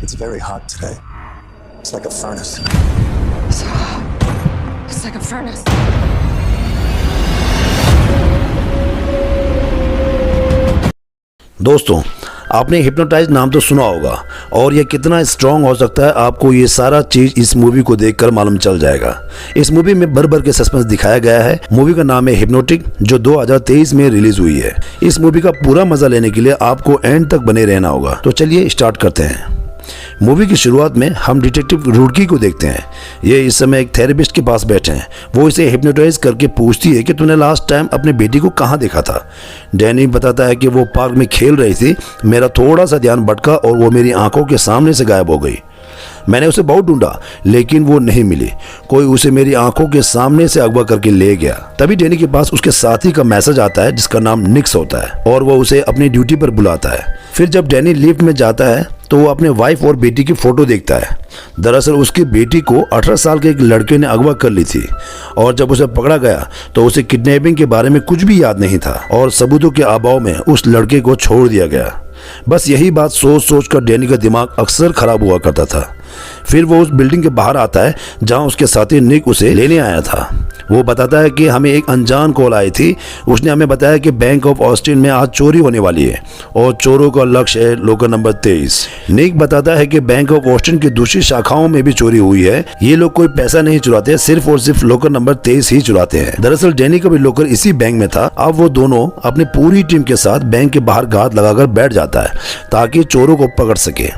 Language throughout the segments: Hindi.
It's very hot today. It's like a furnace. It's hot. It's like a furnace. दोस्तों, आपने हिप्नोटाइज नाम तो सुना होगा और यह कितना स्ट्रॉन्ग हो सकता है आपको ये सारा चीज इस मूवी को देखकर मालूम चल जाएगा। इस मूवी में भर भर के सस्पेंस दिखाया गया है। मूवी का नाम है हिप्नोटिक, जो 2023 में रिलीज हुई है। इस मूवी का पूरा मजा लेने के लिए आपको एंड तक बने रहना होगा। तो चलिए स्टार्ट करते हैं। मूवी की शुरुआत में हम डिटेक्टिव रुडकी को देखते हैं। ये इस समय एक थेरेपिस्ट के पास बैठे हैं। वो इसे हिप्नोटाइज करके पूछती है कि तूने लास्ट टाइम अपनी बेटी को कहाँ देखा था। डैनी बताता है कि वो पार्क में खेल रही थी, मेरा थोड़ा सा ध्यान भटका और वो मेरी आंखों के सामने से गायब हो गई। मैंने उसे बहुत ढूंढा लेकिन वो नहीं मिली। कोई उसे मेरी आंखों के सामने से अगवा करके ले गया। तभी डैनी के पास उसके साथी का मैसेज आता है जिसका नाम निक्स होता है और वो उसे अपनी ड्यूटी पर बुलाता है। फिर जब डैनी लिफ्ट में जाता है तो वो अपने वाइफ और बेटी की फोटो देखता है। दरअसल उसकी बेटी को 18 साल के एक लड़के ने अगवा कर ली थी और जब उसे पकड़ा गया तो उसे किडनैपिंग के बारे में कुछ भी याद नहीं था और सबूतों के अभाव में उस लड़के को छोड़ दिया गया। बस यही बात सोच सोच कर डैनी का दिमाग अक्सर खराब हुआ करता था। फिर वो उस बिल्डिंग के बाहर आता है जहां उसके साथी निक उसे लेने आया था। वो बताता है कि हमें एक अनजान कॉल आई थी। उसने हमें बताया कि बैंक ऑफ ऑस्टिन में आज चोरी होने वाली है और चोरों का लक्ष्य है लोकर नंबर 23। निक बताता है कि बैंक ऑफ ऑस्टिन की दूसरी शाखाओं में भी चोरी हुई है। ये लोग कोई पैसा नहीं चुराते, सिर्फ और सिर्फ लोकर नंबर 23 ही चुराते हैं। दरअसल डैनी का भी लोकर इसी बैंक में था। अब वो दोनों अपनी पूरी टीम के साथ बैंक के बाहर घात लगाकर बैठ जाता है ताकि चोरों को पकड़ सके।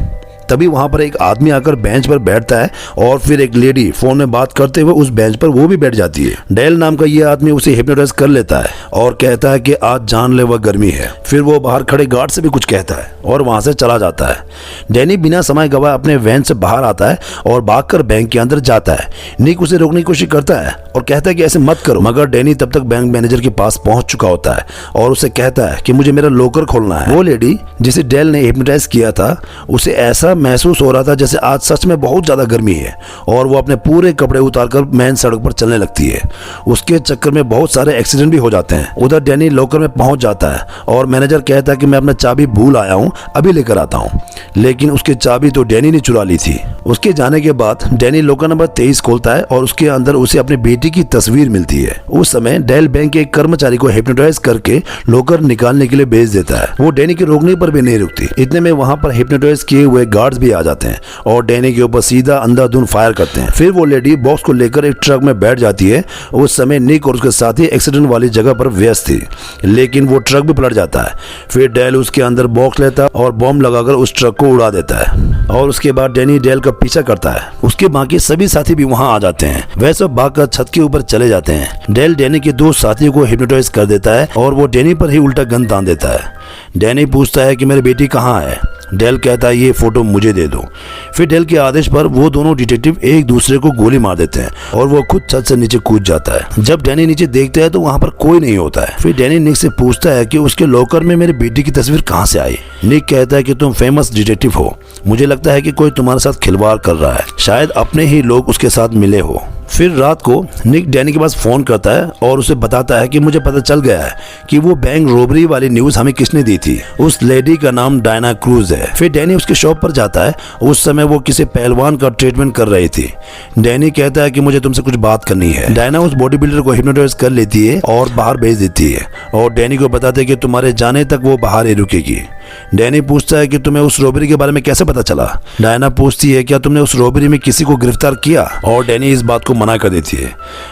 तभी वहां पर एक आदमी आकर बेंच पर बैठता है और फिर एक लेडी फोन में बात करते हुए उस बेंच पर वो भी बैठ जाती है। डेल नाम का ये आदमी उसे हिप्नोटाइज कर लेता है और कहता है कि आज जानलेवा गर्मी है। फिर वो बाहर खड़े गार्ड से भी कुछ कहता है और वहां से चला जाता है। डैनी बिना समय गवाए अपने वैन से बाहर आता है और भागकर बैंक के अंदर जाता है। निक उसे रोकने की कोशिश करता है और कहता है कि ऐसे मत करो, मगर डैनी तब तक बैंक मैनेजर के पास पहुंच चुका होता है और उसे कहता है कि मुझे मेरा लॉकर खोलना है। वो लेडी जिसे डेल ने हिप्नोटाइज किया था उसे ऐसा महसूस हो रहा था जैसे आज सच में बहुत ज्यादा गर्मी है और वो अपने पूरे कपड़े उतारकर मेन सड़क पर चलने लगती है। उसके चक्कर में बहुत सारे एक्सीडेंट भी हो जाते हैं। उधर डैनी लॉकर में पहुंच जाता है और मैनेजर कहता है कि मैं अपना चाबी भूल आया हूं, अभी लेकर आता हूं। लेकिन उसकी चाबी तो डैनी ने चुरा ली थी। उसके जाने के बाद डैनी लॉकर नंबर 23 खोलता है और उसके अंदर उसे अपनी बेटी की तस्वीर मिलती है। उस समय डेल बैंक के एक कर्मचारी को हिप्नोटाइज करके लॉकर निकालने के लिए भेज देता है। वो डैनी के रोकने पर भी नहीं रुकती। इतने में वहां पर हिप्नोटाइज किए हुए गार्ड्स भी आ जाते हैं और डैनी के ऊपर सीधा अंधाधुंध फायर करते हैं। फिर वो लेडी बॉक्स को लेकर एक ट्रक में बैठ जाती है। उस समय निक और उसके साथी एक्सीडेंट वाली जगह पर व्यस्त थी, लेकिन वो ट्रक भी पलट जाता है। फिर डेल उसके अंदर बॉक्स लेता है और बॉम्ब लगाकर उस ट्रक को उड़ा देता है और उसके बाद डैनी डेल का पीछा करता है। उसके बाकी सभी साथी भी वहां आ जाते हैं। वह सब भागकर छत के ऊपर चले जाते हैं। डेल डैनी के दो साथियों को हिप्नोटाइज कर देता है और वो डैनी पर ही उल्टा गन तान देता है। डैनी पूछता है कि मेरी बेटी कहाँ है। डेल कहता है ये फोटो मुझे दे दो। फिर डेल के आदेश पर वो दोनों डिटेक्टिव एक दूसरे को गोली मार देते हैं और वो खुद छत से नीचे कूद जाता है। जब डैनी नीचे देखता है तो वहाँ पर कोई नहीं होता है। फिर डैनी निक से पूछता है कि उसके लॉकर में मेरी बेटी की तस्वीर कहाँ से आई। निक कहता है कि तुम फेमस डिटेक्टिव हो, मुझे लगता है कि कोई तुम्हारे साथ खिलवाड़ कर रहा है, शायद अपने ही लोग उसके साथ मिले हो। फिर रात को निक डैनी के पास फोन करता है और उसे बताता है कि मुझे पता चल गया है कि वो बैंक रोबरी वाली न्यूज हमें किसने दी थी। उस लेडी का नाम डायना क्रूज है। फिर डैनी उसके शॉप पर जाता है। उस समय वो किसी पहलवान का ट्रीटमेंट कर रही थी। डैनी कहता है कि मुझे तुमसे कुछ बात करनी है। डायना उस बॉडी बिल्डर को हिप्नोटाइज कर लेती है और बाहर भेज देती है और डैनी को बताते है कि तुम्हारे जाने तक वो बाहर ही रुकेगी। डैनी पूछता है कि तुम्हें उस रॉबरी के बारे में कैसे पता चला। डायना पूछती है क्या तुमने उस रॉबरी में किसी को गिरफ्तार किया और डैनी इस बात को मना कर देती है।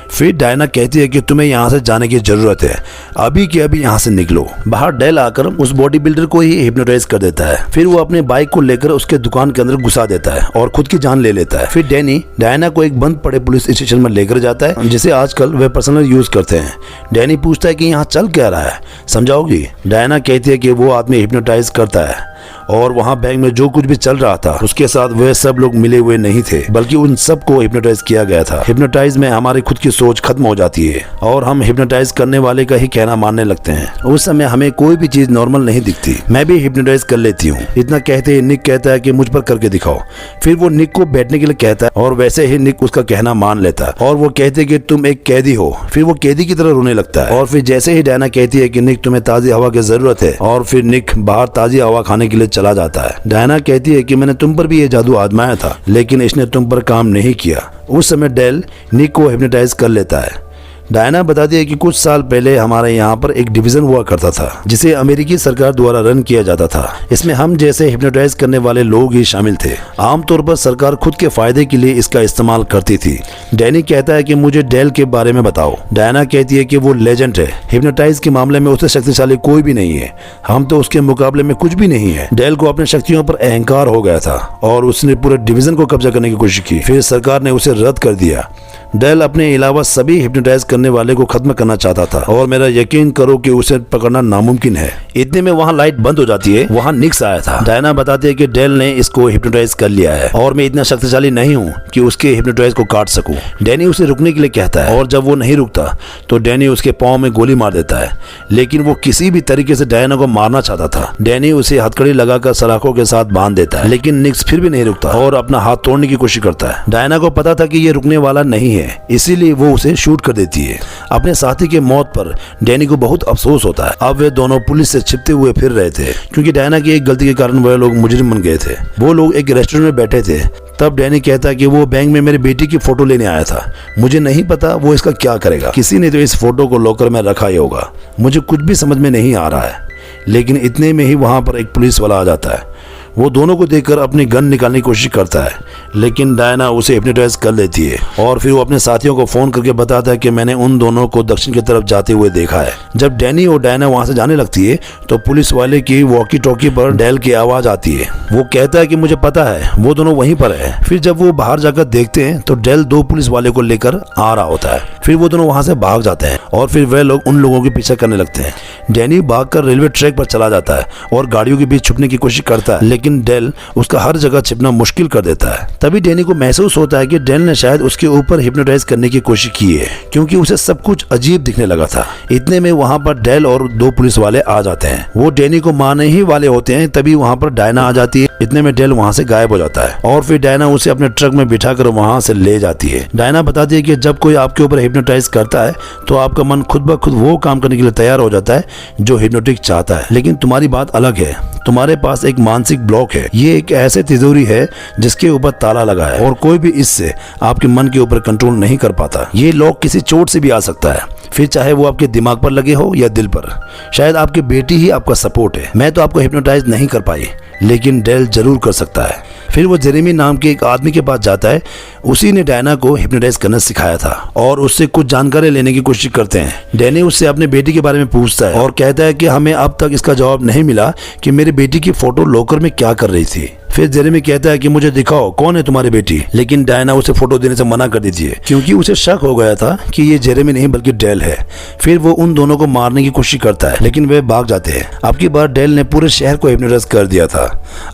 फिर डायना कहती है कि तुम्हें यहाँ से जाने की जरूरत है, अभी के अभी यहाँ से निकलो। बाहर डेल आकर उस बॉडी बिल्डर को ही हिप्नोटाइज कर देता है। फिर वो अपने बाइक को लेकर उसके दुकान के अंदर घुसा देता है और खुद की जान ले लेता है। फिर डैनी डायना को एक बंद पड़े पुलिस स्टेशन में लेकर जाता है जिसे आजकल वे पर्सनल यूज करते हैं। डैनी पूछता है कि यहाँ चल क्या रहा है, समझाओगी। डायना कहती है कि वो आदमी हिप्नोटाइज करता है और वहाँ बैंक में जो कुछ भी चल रहा था उसके साथ वे सब लोग मिले हुए नहीं थे, बल्कि उन सब को हिप्नोटाइज किया गया था। हिप्नोटाइज में हमारी खुद की सोच खत्म हो जाती है और हम हिप्नोटाइज करने वाले का ही कहना मानने लगते हैं। उस समय हमें कोई भी चीज नॉर्मल नहीं दिखती। मैं भी हिप्नोटाइज कर लेती हूँ। इतना कहते ही निक कहता है कि मुझ पर करके दिखाओ। फिर वो निक को बैठने के लिए कहता है और वैसे ही निक उसका कहना मान लेता है और वो कहते कि तुम एक कैदी हो। फिर वो कैदी की तरह रोने लगता है और फिर जैसे ही डायना कहती है कि निक तुम्हें ताजी हवा की जरूरत है और फिर निक बाहर ताजी हवा खाने के लिए चला जाता है। डायना कहती है कि मैंने तुम पर भी ये जादू आजमाया था, लेकिन इसने तुम पर काम नहीं किया। उस समय डेल निक को हिप्नोटाइज कर लेता है। डायना बताती है कि कुछ साल पहले हमारे यहाँ पर एक डिवीजन हुआ करता था जिसे अमेरिकी सरकार द्वारा रन किया जाता था। इसमें हम जैसे हिप्नोटाइज करने वाले लोग ही शामिल थे। आमतौर पर सरकार खुद के फायदे के लिए इसका इस्तेमाल करती थी। डैनी कहता है कि मुझे डेल के बारे में बताओ। डायना कहती है कि वो लेजेंड है, हिप्नोटाइज के मामले में उससे शक्तिशाली कोई भी नहीं है, हम तो उसके मुकाबले में कुछ भी नहीं है। डेल को अपनी शक्तियों पर अहंकार हो गया था और उसने पूरे डिवीजन को कब्जा करने की कोशिश की, फिर सरकार ने उसे रद्द कर दिया। डेल अपने अलावा सभी हिप्नोटाइज करने वाले को खत्म करना चाहता था और मेरा यकीन करो कि उसे पकड़ना नामुमकिन है। इतने में वहाँ लाइट बंद हो जाती है, वहाँ निक्स आया था। डायना बताती है कि डेल ने इसको हिप्नोटाइज कर लिया है और मैं इतना शक्तिशाली नहीं हूँ कि उसके हिप्नोटाइज को काट सकूं। डैनी उसे रुकने के लिए कहता है और जब वो नहीं रुकता तो डैनी उसके पाँव में गोली मार देता है, लेकिन वो किसी भी तरीके से डायना को मारना चाहता था। डैनी उसे हथकड़ी लगाकर सलाखों के साथ बांध देता है, लेकिन निक्स फिर भी नहीं रुकता और अपना हाथ तोड़ने की कोशिश करता है। डायना को पता था कि ये रुकने वाला नहीं है, इसीलिए वो उसे शूट कर देती है। अपने साथी के मौत पर डैनी को बहुत अफसोस होता है। अब वे दोनों पुलिस से छिपते हुए फिर रहे थे क्योंकि डायना की एक गलती के कारण वे लोग मुजरिम बन गए थे। वो लोग एक रेस्टोरेंट में बैठे थे। तब डैनी कहता है कि वो बैंक में मेरी बेटी की फोटो लेने आया था, मुझे नहीं पता वो इसका क्या करेगा। किसी ने तो इस फोटो को लॉकर में रखा ही होगा, मुझे कुछ भी समझ में नहीं आ रहा है। लेकिन इतने में ही वहां पर एक पुलिस वाला आ जाता है। वो दोनों को देखकर अपनी गन निकालने की कोशिश करता है, लेकिन डायना उसे हिप्नोटाइज कर लेती है और फिर वो अपने साथियों को फोन करके बताता है कि मैंने उन दोनों को दक्षिण की तरफ जाते हुए देखा है। जब डैनी और डायना वहां से जाने लगती है तो पुलिस वाले की वॉकी टॉकी पर डेल की आवाज आती है। वो कहता है कि मुझे पता है वो दोनों वहीं पर है। फिर जब वो बाहर जाकर देखते हैं तो डेल दो पुलिस वाले को लेकर आ रहा होता है। फिर वो दोनों वहां से भाग जाते हैं और फिर वे लोग उन लोगों के पीछे करने लगते हैं। डैनी भागकर रेलवे ट्रैक पर चला जाता है और गाड़ियों के बीच छुपने की कोशिश करता है, लेकिन डेल उसका हर जगह छिपना मुश्किल कर देता है। तभी डैनी को महसूस होता है कि डेल ने शायद उसके ऊपर हिप्नोटाइज करने की कोशिश की है, क्योंकि उसे सब कुछ अजीब दिखने लगा था। इतने में वहां पर डेल और दो पुलिस वाले आ जाते हैं। वो डैनी को मारने ही वाले होते हैं, तभी वहां पर डायना आ जाती है। इतने में डेल वहां से गायब हो जाता है और फिर डायना उसे अपने ट्रक में बिठाकर वहां से ले जाती है। डायना बताती है कि जब कोई आपके ऊपर हिप्नोटाइज करता है तो आपका मन खुद ब खुद वो काम करने के लिए तैयार हो जाता है जो हिप्नोटिक चाहता है। लेकिन तुम्हारी बात अलग है, तुम्हारे पास एक मानसिक ब्लॉक है। ये एक ऐसे तिजोरी है जिसके ऊपर ताला लगा है और कोई भी इससे आपके मन के ऊपर कंट्रोल नहीं कर पाता। ये लॉक किसी चोट से भी आ सकता है, फिर चाहे वो आपके दिमाग पर लगे हो या दिल पर। शायद आपकी बेटी ही आपका सपोर्ट है। मैं तो आपको हिप्नोटाइज नहीं कर पाई, लेकिन डेल जरूर कर सकता है। फिर वो जेरेमी नाम के एक आदमी के पास जाता है। उसी ने डायना को हिप्नोटाइज करना सिखाया था और उससे कुछ जानकारी लेने की कोशिश करते हैं। डैनी उससे अपने बेटी के बारे में पूछता है और कहता है कि हमें अब तक इसका जवाब नहीं मिला कि मेरी बेटी की फोटो लॉकर में क्या कर रही थी। फिर जेरेमी कहता है कि मुझे दिखाओ कौन है तुम्हारी बेटी, लेकिन डायना उसे फोटो देने से मना कर देती है क्योंकि उसे शक हो गया था कि ये जेरेमी नहीं बल्कि डेल है। फिर वो उन दोनों को मारने की कोशिश करता है, लेकिन वे भाग जाते हैं। अब की बार डेल ने पूरे शहर को हिप्नोटाइज कर दिया था।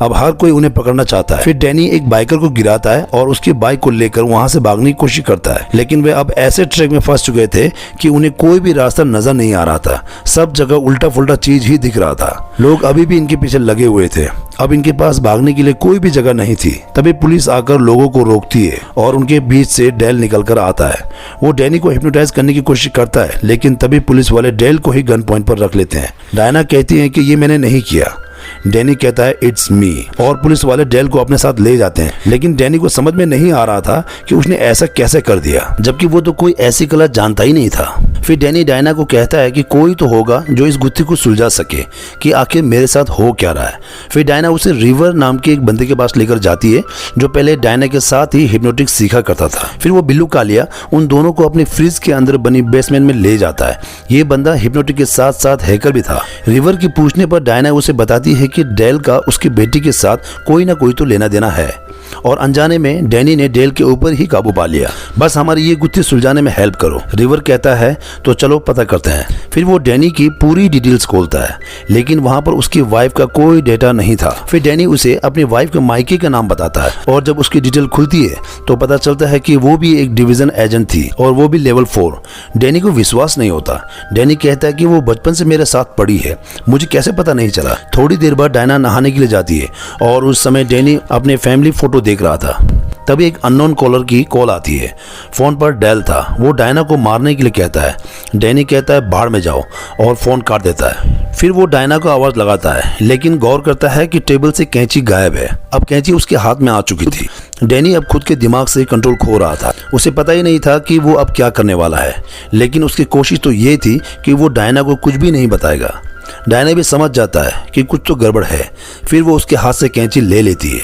अब हर कोई उन्हें पकड़ना चाहता है। फिर डैनी एक बाइकर को गिराता है और उसकी बाइक को लेकर वहां से भागने की कोशिश करता है, लेकिन वे अब ऐसे ट्रैक में फंस चुके थे कि उन्हें कोई भी रास्ता नजर नहीं आ रहा था। सब जगह उल्टा फुल्टा चीज ही दिख रहा था। लोग अभी भी इनके पीछे लगे हुए थे। अब इनके पास भागने के लिए कोई भी जगह नहीं थी। तभी पुलिस आकर लोगों को रोकती है और उनके बीच से डेल निकल कर आता है। वो डैनी को हिप्नोटाइज करने की कोशिश करता है, लेकिन तभी पुलिस वाले डेल को ही गन पॉइंट पर रख लेते हैं। डायना कहती है कि ये मैंने नहीं किया। डैनी कहता है इट्स मी और पुलिस वाले डेल को अपने साथ ले जाते हैं, लेकिन डैनी को समझ में नहीं आ रहा था कि उसने ऐसा कैसे कर दिया, जबकि वो तो कोई ऐसी कला जानता ही नहीं था। फिर डैनी डायना को कहता है कि कोई तो होगा जो इस गुत्थी को सुलझा सके कि आखिर मेरे साथ हो क्या रहा है। फिर डायना उसे रिवर नाम के एक बंदे के पास लेकर जाती है जो पहले डायना के साथ ही हिप्नोटिक सीखा करता था। फिर वो बिल्लू कालिया उन दोनों को अपनी फ्रिज के अंदर बनी बेसमेंट में ले जाता है। ये बंदा हिप्नोटिक के साथ साथ हैकर भी था। रिवर की पूछने पर डायना उसे बताती है कि डेल का उसकी बेटी के साथ कोई ना कोई तो लेना देना है और अनजाने में डैनी ने डेल के ऊपर ही काबू पा लिया। बस हमारी ये गुत्थी सुलझाने में हेल्प करो। रिवर कहता है तो चलो पता करते हैं। फिर वो डैनी की पूरी डिटेल्स खोलता है, लेकिन वहां पर उसकी वाइफ का कोई डेटा नहीं था। फिर डैनी उसे अपनी वाइफ के मायके का नाम बताता है और जब उसकी डिटेल खुलती है तो पता चलता है कि वो भी एक डिवीजन एजेंट थी और वो भी लेवल 4। डैनी को विश्वास नहीं होता। डैनी कहता है कि वो बचपन से मेरे साथ पड़ी है, मुझे कैसे पता नहीं चला। थोड़ी देर बाद डायना नहाने के लिए जाती है और उस समय डैनी अपने फैमिली फोटो देख रहा था। तभी एक अननोन कॉलर की कॉल आती है। फोन पर डेल था। वो डायना को मारने के लिए कहता है। डैनी कहता है बाहर में जाओ और फोन काट देता है। फिर वो डायना को आवाज लगाता है, लेकिन गौर करता है कि टेबल से कैंची गायब है। अब कैंची उसके हाथ में आ चुकी थी। डैनी अब खुद के दिमाग से कंट्रोल खो रहा था। उसे पता ही नहीं था कि वो अब क्या करने वाला है, लेकिन उसकी कोशिश तो ये थी कि वो डायना को कुछ भी नहीं बताएगा। डायना भी समझ जाता है कि कुछ तो गड़बड़ है। फिर वो उसके हाथ से कैंची ले लेती है।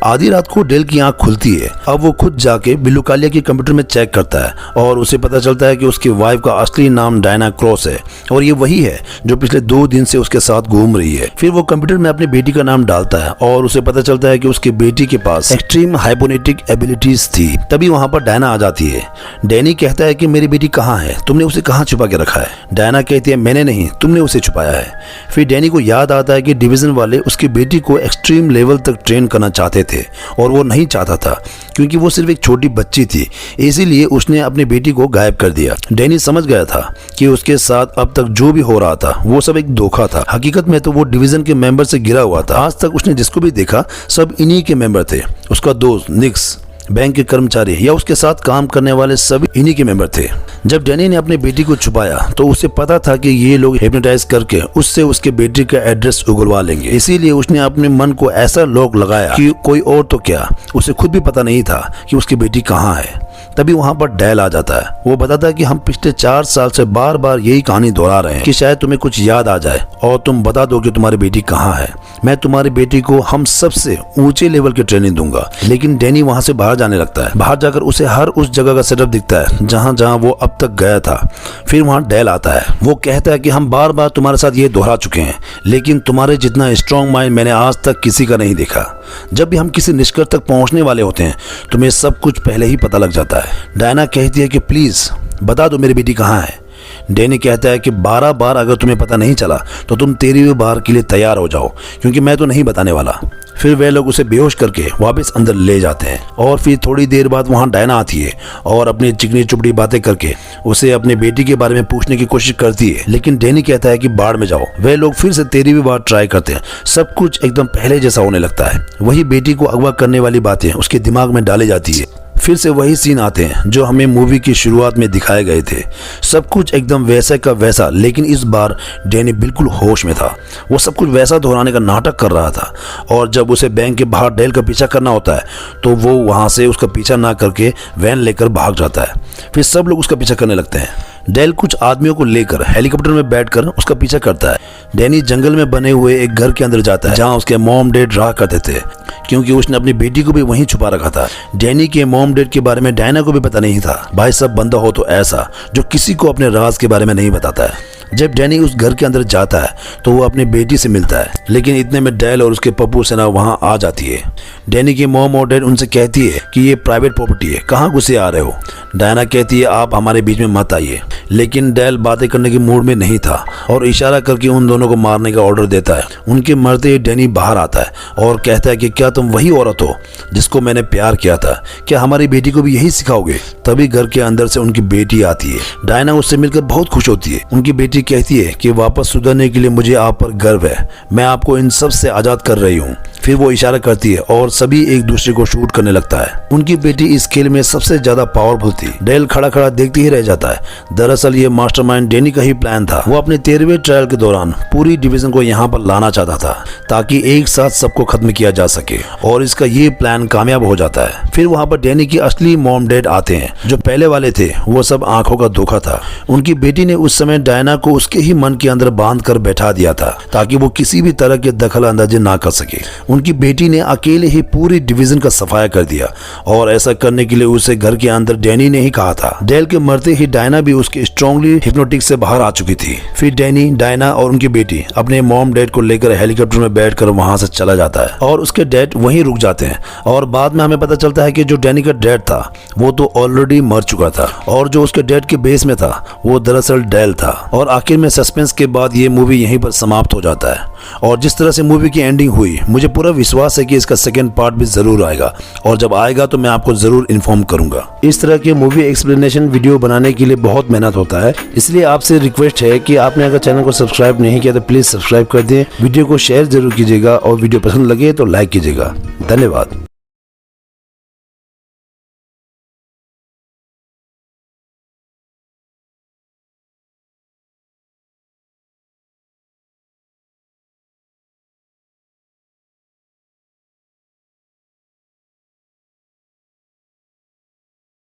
आधी रात को डेल की आंख खुलती है। अब वो खुद जाके बिल्लू कालिया के कंप्यूटर में चेक करता है और उसे पता चलता है कि उसकी वाइफ का असली नाम डायना क्रॉस है और ये वही है जो पिछले 2 दिन से उसके साथ घूम रही है। फिर वो कंप्यूटर में अपनी बेटी का नाम डालता है और उसे पता चलता है कि उसकी बेटी के पास एक्सट्रीम हाइपोनेटिक एबिलिटीज थी। तभी वहाँ पर डायना आ जाती है। डैनी कहता है कि मेरी बेटी कहाँ है, तुमने उसे कहाँ छुपा के रखा है। डायना कहती है मैंने नहीं, तुमने उसे छुपाया है। फिर डैनी को याद आता है कि डिवीजन वाले उसकी बेटी को एक्सट्रीम लेवल तक ट्रेन करना चाहते थे और वो नहीं चाहता था क्योंकि वो सिर्फ एक छोटी बच्ची थी, इसीलिए उसने अपनी बेटी को गायब कर दिया। डैनी समझ गया था कि उसके साथ अब तक जो भी हो रहा था वो सब एक धोखा था। हकीकत में तो वो डिवीजन के मेंबर से गिरा हुआ था। आज तक उसने जिसको भी देखा सब इन्हीं के मेंबर थे। उसका दोस्त निक्स, बैंक के कर्मचारी या उसके साथ काम करने वाले सभी इन्हीं के मेंबर थे। जब डैनी ने अपनी बेटी को छुपाया तो उसे पता था कि ये लोग हिप्नोटाइज करके उससे उसके बेटी का एड्रेस उगलवा लेंगे। इसीलिए उसने अपने मन को ऐसा लॉक लगाया कि कोई और तो क्या, उसे खुद भी पता नहीं था कि उसकी बेटी कहाँ है। तभी वहाँ पर डेल आ जाता है। वो बताता है कि हम पिछले 4 साल से बार बार यही कहानी दोहरा रहे हैं कि शायद तुम्हें कुछ याद आ जाए और तुम बता दो कि तुम्हारी बेटी कहाँ है। मैं तुम्हारी बेटी को हम सबसे ऊंचे लेवल की ट्रेनिंग दूंगा। लेकिन डैनी वहाँ से बाहर जाने लगता है। बाहर जाकर उसे हर उस जगह का सेटअप दिखता है जहाँ जहाँ वो अब तक गया था। फिर वहाँ डेल आता है। वो कहता है कि हम बार बार तुम्हारे साथ ये दोहरा चुके हैं, लेकिन तुम्हारे जितना स्ट्रॉन्ग माइंड मैंने आज तक किसी का नहीं देखा। जब भी हम किसी निष्कर्ष तक पहुंचने वाले होते हैं तुम्हें सब कुछ पहले ही पता लग जाता है। डायना कहती है कि प्लीज बता दो मेरी बेटी कहाँ है। डैनी कहता है कि 12 बार अगर तुम्हें पता नहीं चला तो तुम 13वीं बार के लिए तैयार हो जाओ, क्योंकि मैं तो नहीं बताने वाला। फिर वे लोग उसे बेहोश करके वापस अंदर ले जाते हैं और फिर थोड़ी देर बाद वहाँ डायना आती है और अपनी चिकनी चुपड़ी बातें करके उसे अपनी बेटी के बारे में पूछने की कोशिश करती है। लेकिन डैनी कहता है कि बाढ़ में जाओ। वे लोग फिर से 13वीं बार ट्राई करते हैं। सब कुछ एकदम पहले जैसा होने लगता है। वही बेटी को अगवा करने वाली बातें उसके दिमाग में डाली जाती है। फिर से वही सीन आते हैं जो हमें मूवी की शुरुआत में दिखाए गए थे। सब कुछ एकदम वैसा का वैसा, लेकिन इस बार डैनी बिल्कुल होश में था। वो सब कुछ वैसा दोहराने का नाटक कर रहा था और जब उसे बैंक के बाहर डेल का पीछा करना होता है तो वो वहाँ से उसका पीछा ना करके वैन लेकर भाग जाता है। फिर सब लोग उसका पीछा करने लगते हैं। डेल कुछ आदमियों को लेकर हेलीकॉप्टर में बैठकर उसका पीछा करता है। डैनी जंगल में बने हुए एक घर के अंदर जाता है जहाँ उसके मॉम डैड रहा करते थे, क्योंकि उसने अपनी बेटी को भी वहीं छुपा रखा था। डैनी के मॉम डैड के बारे में डायना को भी पता नहीं था। भाई सब बंदा हो तो ऐसा जो किसी को अपने राज के बारे में नहीं बताता है। जब डैनी उस घर के अंदर जाता है तो वो अपनी बेटी से मिलता है, लेकिन इतने में डेल और उसके पप्पू सेना वहाँ आ जाती है। डैनी की मॉम और डैड उनसे कहती है कि ये प्राइवेट प्रॉपर्टी है, कहाँ घुसे आ रहे हो। डायना कहती है आप हमारे बीच में मत आइए, लेकिन डेल बातें करने के मूड में नहीं था और इशारा करके उन दोनों को मारने का ऑर्डर देता है। उनके मरते ही डैनी बाहर आता है और कहता है कि क्या तुम वही औरत हो जिसको मैंने प्यार किया था, क्या हमारी बेटी को भी यही सिखाओगे। तभी घर के अंदर से उनकी बेटी आती है। डायना उससे मिलकर बहुत खुश होती है। उनकी बेटी कहती है कि वापस सुधरने के लिए मुझे आप पर गर्व है, मैं आपको इन सब से आजाद कर रही हूँ। फिर वो इशारा करती है और सभी एक दूसरे को शूट करने लगता है। उनकी बेटी इस खेल में सबसे ज्यादा पावरफुल थी। डेल खड़ा खड़ा देखते ही रह जाता है। दरअसल ये मास्टरमाइंड डैनी का ही प्लान था। वो अपने 13वें ट्रायल के दौरान पूरी डिवीजन को यहाँ पर लाना चाहता था ताकि एक साथ सबको खत्म किया जा सके, और इसका ये प्लान कामयाब हो जाता है। फिर वहाँ पर डैनी की असली मॉम डैड आते हैं। जो पहले वाले थे वो सब आंखों का धोखा था। उनकी बेटी ने उस समय डायना को उसके ही मन के अंदर बांध कर बैठा दिया था ताकि वो किसी भी तरह के दखल अंदाजी ना कर सके। उनकी बेटी ने अकेले ही पूरी डिवीजन का सफाया कर दिया और ऐसा करने के लिए उसे घर के अंदर डैनी ने ही कहा था। डेल के मरते ही डायना भी उसके स्ट्रांगली हिप्नोटिक से बाहर आ चुकी थी। फिर डैनी, डायना और उनकी बेटी अपने मॉम डैड को लेकर हेलीकॉप्टर में बैठकर वहां से चला जाता है और उसके डैड वहीं रुक जाते हैं। और बाद में हमें पता चलता है कि जो डैनी का डैड था वो तो ऑलरेडी मर चुका था और जो उसके डैड के बेस में था वो दरअसल डेल था। और आखिर में सस्पेंस के बाद ये मूवी यहीं पर समाप्त हो जाता है। और जिस तरह से मूवी की एंडिंग हुई, मुझे पूरा विश्वास है कि इसका सेकंड पार्ट भी जरूर आएगा, और जब आएगा तो मैं आपको जरूर इन्फॉर्म करूंगा। इस तरह के मूवी एक्सप्लेनेशन वीडियो बनाने के लिए बहुत मेहनत होता है, इसलिए आपसे रिक्वेस्ट है कि आपने अगर चैनल को सब्सक्राइब नहीं किया तो प्लीज सब्सक्राइब कर दें। वीडियो को शेयर जरूर कीजिएगा और वीडियो पसंद लगे तो लाइक कीजिएगा। धन्यवाद।